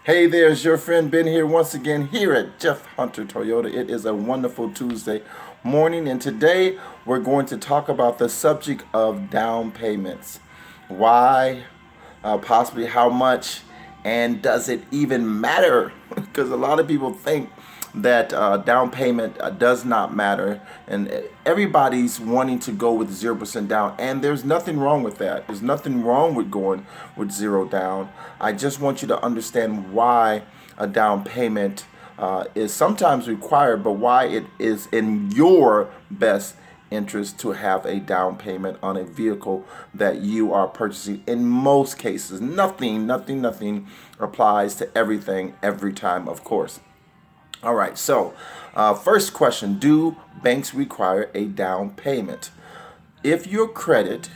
Hey there, it's your friend Ben here once again here at Jeff Hunter Toyota. It is a wonderful Tuesday morning, and today we're going to talk about the subject of down payments. Why, possibly how much, and does it even matter? Because a lot of people think that down payment does not matter, and everybody's wanting to go with 0% down, and there's nothing wrong with that. There's nothing wrong with going with zero down. I just want you to understand why a down payment is sometimes required, but why it is in your best interest to have a down payment on a vehicle that you are purchasing. In most cases, nothing applies to everything every time, of course. All right, so first question, do banks require a down payment? If your credit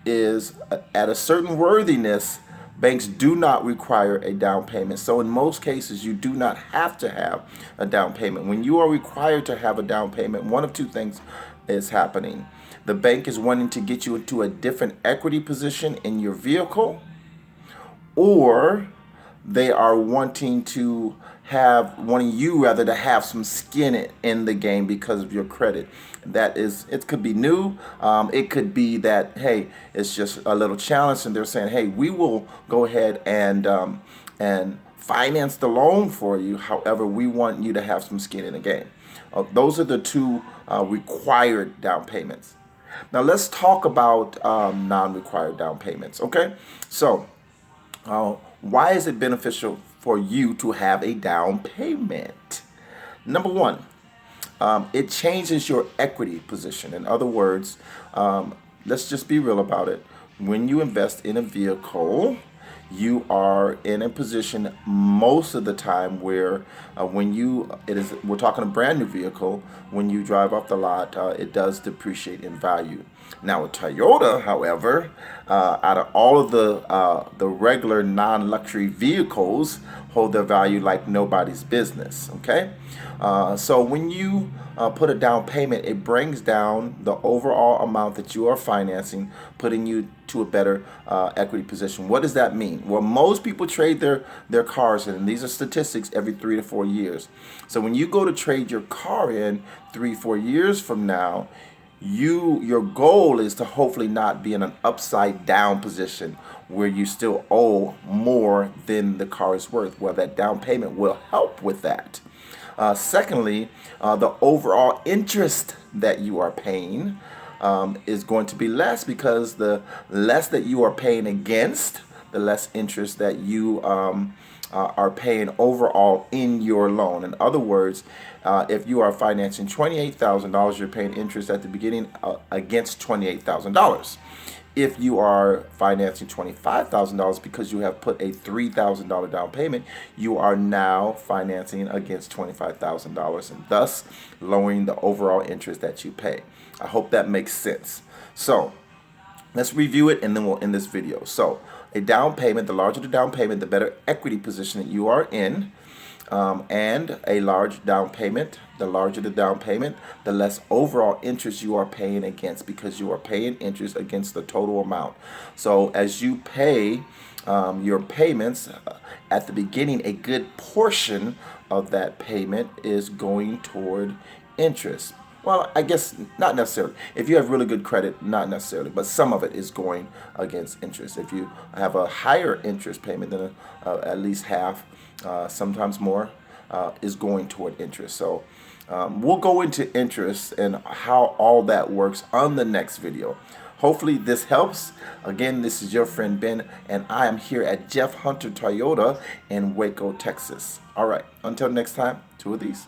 is at a certain worthiness, banks do not require a down payment. So in most cases, you do not have to have a down payment. When you are required to have a down payment, one of two things is happening. The bank is wanting to get you into a different equity position in your vehicle, or they are wanting you rather to have some skin in the game because of your credit. That is, it could be new. It could be that, hey, it's just a little challenge, and they're saying, hey, we will go ahead and finance the loan for you. However, we want you to have some skin in the game. Those are the two required down payments. Now let's talk about non-required down payments. Okay, so why is it beneficial for you to have a down payment? Number one, it changes your equity position. In other words, let's just be real about it. When you invest in a vehicle, you are in a position most of the time where we're talking a brand new vehicle, when you drive off the lot, it does depreciate in value. Now, a Toyota, however, out of all of the regular non-luxury vehicles, hold their value like nobody's business. Okay, so when you put a down payment, it brings down the overall amount that you are financing, putting you to a better equity position. What does that mean? Well, most people trade their cars in, and these are statistics, every 3 to 4 years. So when you go to trade your car in 3-4 years from now, your goal is to hopefully not be in an upside down position where you still owe more than the car is worth. Well, that down payment will help with that. Secondly, the overall interest that you are paying is going to be less, because the less that you are paying against, the less interest that you are paying overall in your loan. In other words, if you are financing $28,000, you're paying interest at the beginning against $28,000. If you are financing $25,000 because you have put a $3,000 down payment, you are now financing against $25,000, and thus lowering the overall interest that you pay. I hope that makes sense. So let's review it, and then we'll end this video. So a down payment, the larger the down payment, the better equity position that you are in. And a large down payment, the larger the down payment, the less overall interest you are paying against, because you are paying interest against the total amount. So as you pay your payments at the beginning, a good portion of that payment is going toward interest. Well, I guess not necessarily. If you have really good credit, not necessarily, but some of it is going against interest. If you have a higher interest payment, then at least half, sometimes more, is going toward interest. So we'll go into interest and how all that works on the next video. Hopefully this helps. Again, this is your friend Ben, and I am here at Jeff Hunter Toyota in Waco, Texas. All right, until next time, two of these.